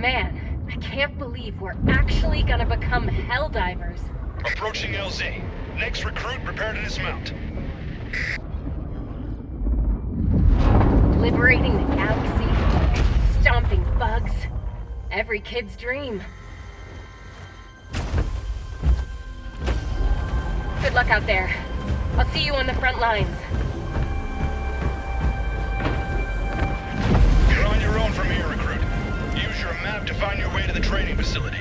Man, I can't believe we're actually gonna become Helldivers. Approaching LZ. Next recruit, prepare to dismount. Liberating the galaxy, stomping bugs. Every kid's dream. Good luck out there. I'll see you on the front lines. You're on your own from here, recruit. Use your map to find your way to the training facility.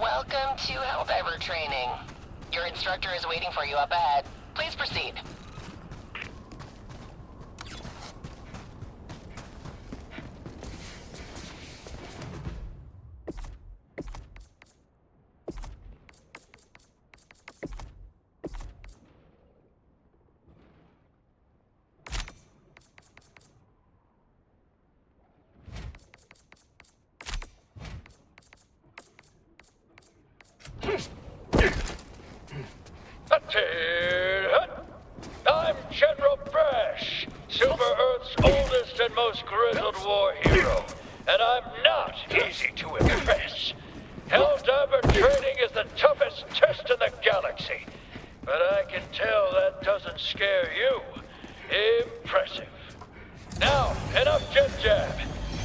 Welcome to Helldiver training. Your instructor is waiting for you up ahead. Please proceed. I'm General Brash, Silver Earth's oldest and most grizzled war hero, and I'm not easy to impress. Helldiver training is the toughest test in the galaxy, but I can tell that doesn't scare you. Impressive. Now, enough jib-jab.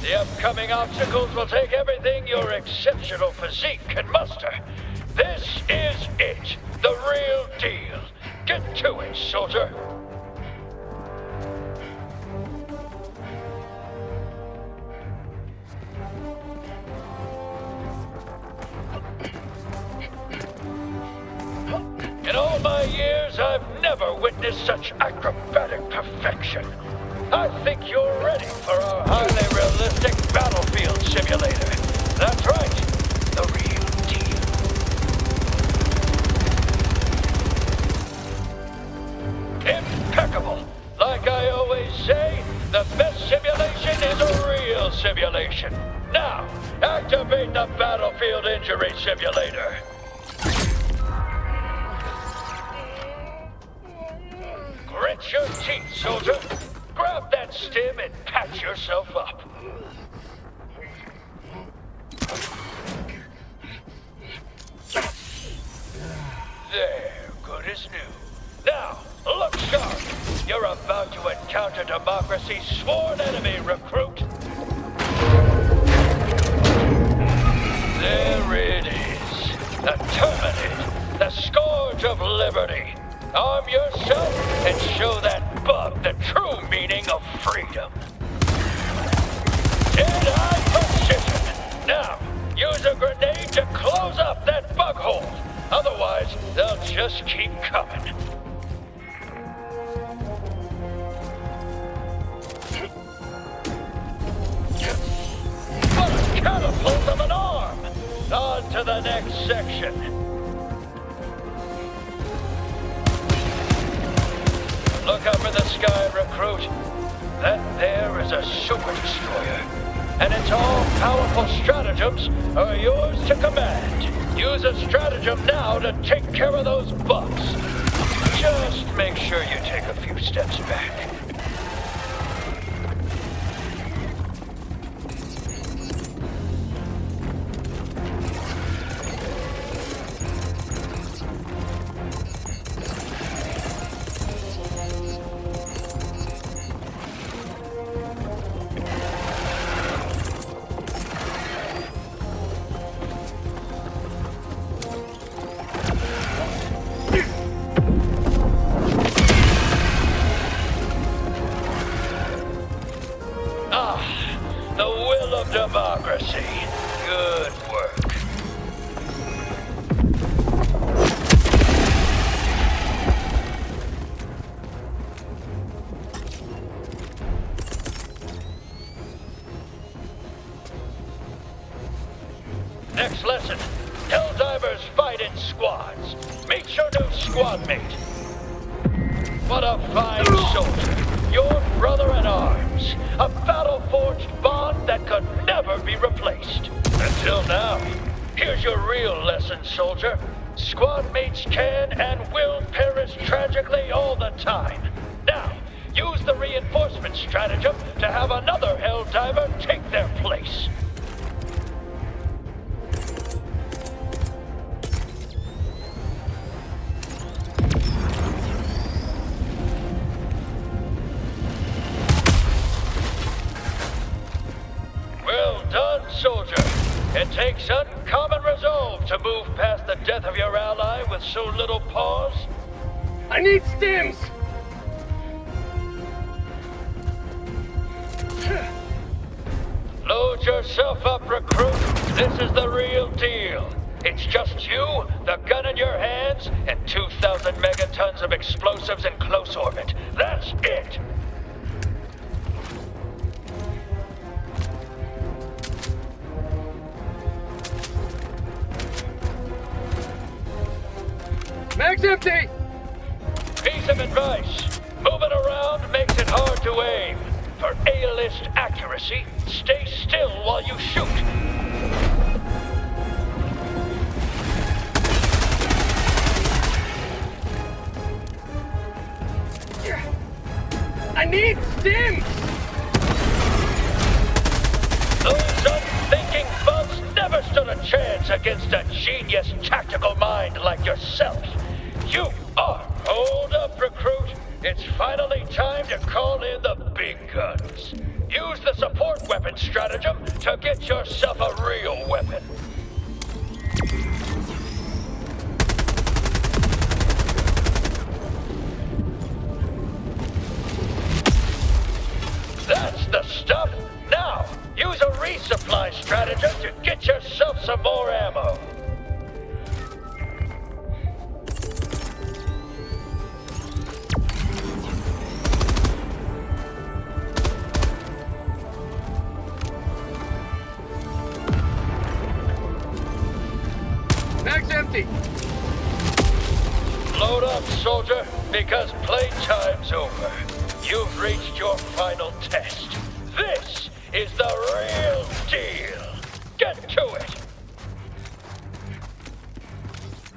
The upcoming obstacles will take everything your exceptional physique can muster. This is it, the real deal. Get to it, soldier. In all my years, I've never witnessed such acrobatic perfection. I think you're ready for our highly realistic battlefield simulator. That's right, the real deal. Impeccable. Like I always say, the best simulation is a real simulation. Now, activate the battlefield injury simulator. Grit your teeth, soldier. Grab that stim and patch yourself up. There, good as new. Now, look sharp. You're about to encounter democracy's sworn enemy, recruit. There it is. The Terminid, the scourge of liberty. Arm yourself and show that bug the true meaning of freedom. Dead-eye precision. Now, use a grenade to close up that bug hole. Otherwise, they'll just keep coming. What a catapult of an arm! On to the next section. Look up in the sky, recruit. That there is a super destroyer. And its all-powerful stratagems are yours to command. Use a stratagem now to take care of those bugs. Just make sure you take a few steps back. Democracy. Good work. Next lesson. Helldivers fight in squads. Meet your new squad mate. What a fine soldier. Your brother in arms. A battle-forged bond that could never be replaced. Until now. Here's your real lesson, soldier. Squad mates can and will perish tragically all the time. Now, use the reinforcement stratagem to have another Helldiver take their place. Soldier, it takes uncommon resolve to move past the death of your ally with so little pause. I need stims! Load yourself up, recruit. This is the real deal. It's just you, the gun in your hands, and 2,000 megatons of explosives in close orbit. That's it! Mag's empty! Piece of advice. Moving around makes it hard to aim. For A-list accuracy, stay still while you shoot. I need stims! Those unthinking bugs never stood a chance against a genius tactical mind like yourself. You are. Hold up, recruit. It's finally time to call in the big guns. Use the support weapon stratagem to get yourself a real weapon. That's the stuff. Now, use a resupply stratagem to get yourself some more ammo. Mag's empty! Load up, soldier, because playtime's over. You've reached your final test. This is the real deal. Get to it.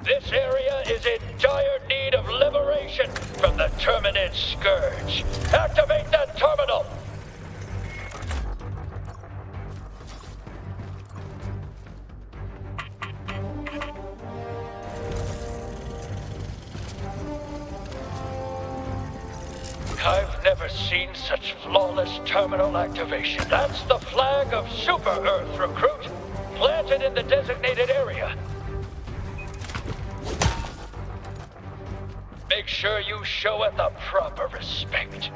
This area is in dire need of liberation from the Terminid Scourge. Activate that terminal! I've never seen such flawless terminal activation. That's the flag of Super Earth, recruit. Planted in the designated area. make sure you show it the proper respect.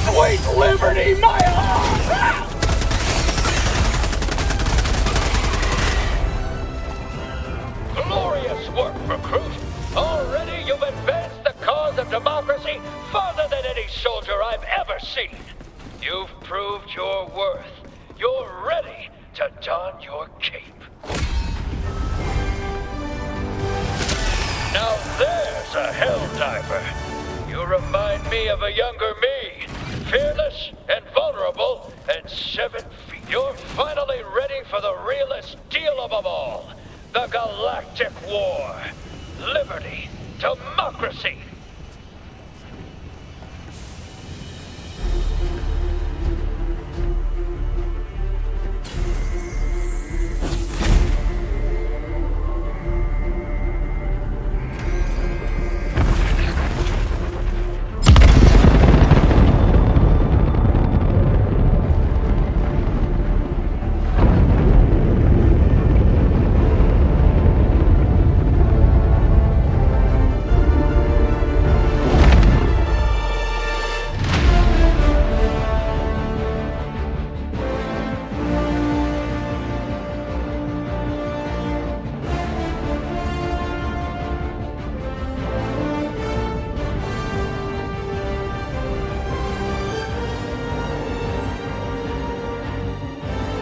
Sweet liberty, my home! Glorious work, recruit! Already you've advanced the cause of democracy farther than any soldier I've ever seen. You've proved your worth. You're ready to don your cape. Now there's a Helldiver. You remind me of a younger me. Fearless and vulnerable and 7 feet. You're finally ready for the realest deal of them all. The Galactic War. Liberty. Democracy.